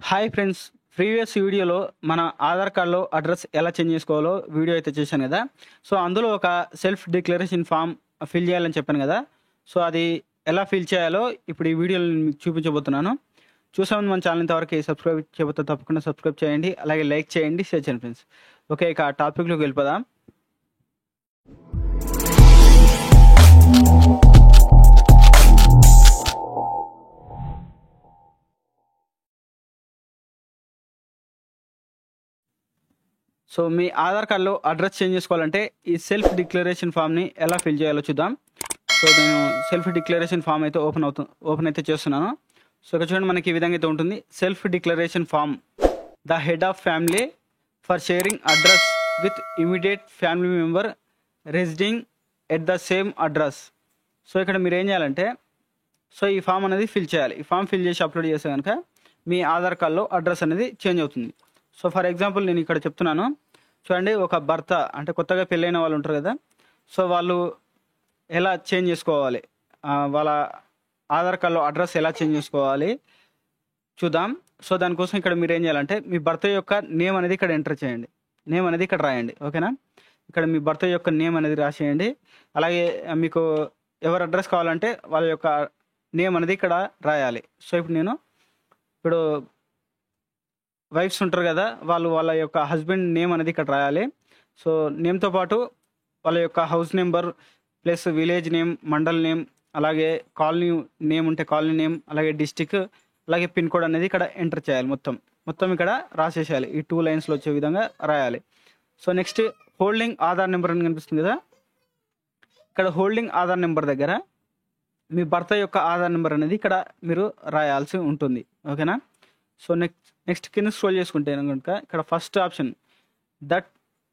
Hi friends, previous వీడియోలో మన ఆధార్ కార్డ్లో అడ్రస్ ఎలా చేంజ్ చేసుకోవాలో వీడియో అయితే చేశాను కదా. సో అందులో ఒక సెల్ఫ్ డిక్లరేషన్ ఫామ్ ఫిల్ చేయాలని చెప్పాను కదా. సో అది ఎలా ఫిల్ చేయాలో ఇప్పుడు ఈ వీడియోలో నేను మీకు చూపించబోతున్నాను. చూసే ముందు మన ఛానల్ ఇంతవరకు సబ్స్క్రైబ్ చేయబోతే తప్పకుండా సబ్స్క్రైబ్ చేయండి, అలాగే లైక్ చేయండి, షేర్ చేయండి ఫ్రెండ్స్. ఓకే, ఇక టాపిక్లోకి వెళ్ళిపోదాం. సో మీ ఆధార్ కార్డులో అడ్రస్ చేంజ్ చేసుకోవాలంటే ఈ సెల్ఫ్ డిక్లరేషన్ ఫామ్ని ఎలా ఫిల్ చేయాలో చూద్దాం. సో నేను సెల్ఫ్ డిక్లరేషన్ ఫామ్ అయితే ఓపెన్ అయితే చేస్తున్నాను. సో ఇక్కడ చూడండి, మనకి ఈ విధంగా అయితే ఉంటుంది. Self declaration form, the head of family for sharing address with immediate family member residing at the same address. So ఇక్కడ మీరు ఏం చేయాలంటే, సో ఈ ఫామ్ అనేది ఫిల్ చేయాలి. ఈ ఫామ్ ఫిల్ చేసి అప్లోడ్ చేస్తే కనుక మీ ఆధార్ కార్డులో అడ్రస్ అనేది చేంజ్ అవుతుంది. సో ఫర్ ఎగ్జాంపుల్ నేను ఇక్కడ చెప్తున్నాను చూడండి, ఒక భర్త అంటే కొత్తగా పెళ్ళైన వాళ్ళు ఉంటారు కదా. సో వాళ్ళు ఎలా చేంజ్ చేసుకోవాలి, వాళ్ళ ఆధార్ కార్డులో అడ్రస్ ఎలా చేంజ్ చేసుకోవాలి చూద్దాం. సో దానికోసం ఇక్కడ మీరు ఏం చేయాలంటే, మీ భర్త యొక్క నేమ్ అనేది ఇక్కడ ఎంటర్ చేయండి, నేమ్ అనేది ఇక్కడ రాయండి. ఓకేనా, ఇక్కడ మీ భర్త యొక్క నేమ్ అనేది రాసేయండి. అలాగే మీకు ఎవరు అడ్రస్ కావాలంటే వాళ్ళ యొక్క నేమ్ అనేది ఇక్కడ రాయాలి. సో ఇప్పుడు వైఫ్స్ ఉంటారు కదా, వాళ్ళ యొక్క హస్బెండ్ నేమ్ అనేది ఇక్కడ రాయాలి. సో నేమ్తో పాటు వాళ్ళ యొక్క house number plus village name, mandal name, అలాగే కాలనీ నేమ్ ఉంటే కాలనీ నేమ్, అలాగే డిస్టిక్, అలాగే పిన్ కోడ్ అనేది ఇక్కడ ఎంటర్ చేయాలి. మొత్తం ఇక్కడ రాసేసేయాలి. ఈ 2 లైన్స్లో వచ్చే విధంగా రాయాలి. So next holding Aadhaar number అని కనిపిస్తుంది కదా, ఇక్కడ హోల్డింగ్ ఆధార్ నెంబర్ దగ్గర మీ భర్త యొక్క ఆధార్ నెంబర్ అనేది ఇక్కడ మీరు రాయాల్సి ఉంటుంది. ఓకేనా. సో నెక్స్ట్ కింద స్క్రోల్ చేసుకుంటే కనుక ఇక్కడ first option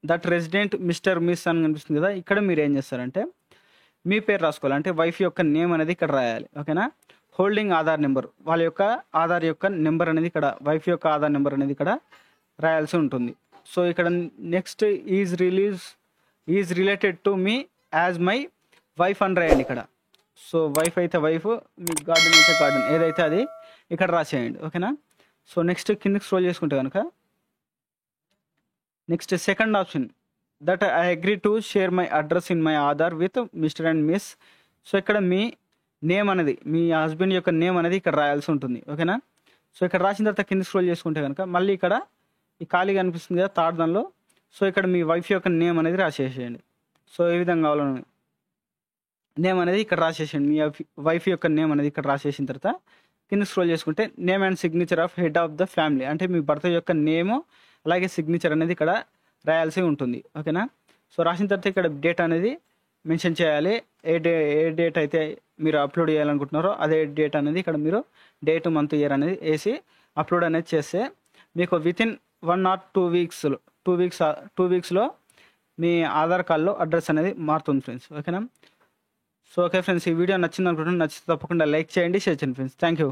that resident mister miss అని కనిపిస్తుంది కదా, ఇక్కడ మీరు ఏం చేస్తారంటే మీ పేరు రాసుకోవాలి. అంటే వైఫ్ యొక్క నేమ్ అనేది ఇక్కడ రాయాలి. ఓకేనా. హోల్డింగ్ ఆధార్ నెంబర్, వాళ్ళ యొక్క ఆధార్ యొక్క నెంబర్ అనేది ఇక్కడ, వైఫ్ యొక్క ఆధార్ నెంబర్ అనేది ఇక్కడ రాయాల్సి ఉంటుంది. సో ఇక్కడ next is related to me as my wife అని రాయండి ఇక్కడ. సో వైఫ్ అయితే వైఫ్, మీ గార్డెన్ అయితే గార్డెన్, ఏదైతే అది ఇక్కడ రాసేయండి. ఓకేనా. సో నెక్స్ట్ కిందకి స్క్రోల్ చేసుకుంటే కనుక next second option that I agree to share my address in my Aadhaar with mister and miss. So ఇక్కడ మీ నేమ్ అనేది, మీ హస్బెండ్ యొక్క నేమ్ అనేది ఇక్కడ రాయాల్సి ఉంటుంది. ఓకేనా. సో ఇక్కడ రాసిన తర్వాత కింద స్క్రోల్ చేసుకుంటే కనుక మళ్ళీ ఇక్కడ ఈ ఖాళీగా అనిపిస్తుంది కదా థర్డ్ దానిలో, సో ఇక్కడ మీ వైఫ్ యొక్క నేమ్ అనేది రాసేసేయండి. సో ఏ విధంగా కావాలని నేమ్ అనేది ఇక్కడ రాసేసేయండి. మీ వైఫ్ యొక్క నేమ్ అనేది ఇక్కడ రాసేసిన తర్వాత కింద స్క్రోల్ చేసుకుంటే name and signature of head of the family, అంటే మీ భర్త యొక్క నేము అలాగే సిగ్నేచర్ అనేది ఇక్కడ రాయాల్సి ఉంటుంది. ఓకేనా. సో రాసిన తర్వాత ఇక్కడ డేట్ అనేది మెన్షన్ చేయాలి. ఏ డేట్ అయితే మీరు అప్లోడ్ చేయాలనుకుంటున్నారో అదే డేట్ అనేది ఇక్కడ మీరు డేట్, మంత్, ఇయర్ అనేది వేసి అప్లోడ్ అనేది చేస్తే మీకు వితిన్ 1 or 2 వీక్స్లో మీ ఆధార్ కార్డులో అడ్రస్ అనేది మారుతుంది ఫ్రెండ్స్. ఓకేనా. సో ఓకే ఫ్రెండ్స్, ఈ వీడియో నచ్చింది అనుకుంటున్నాను. నచ్చితే తప్పకుండా లైక్ చేయండి, షేర్ చేయండి ఫ్రెండ్స్. Thank you.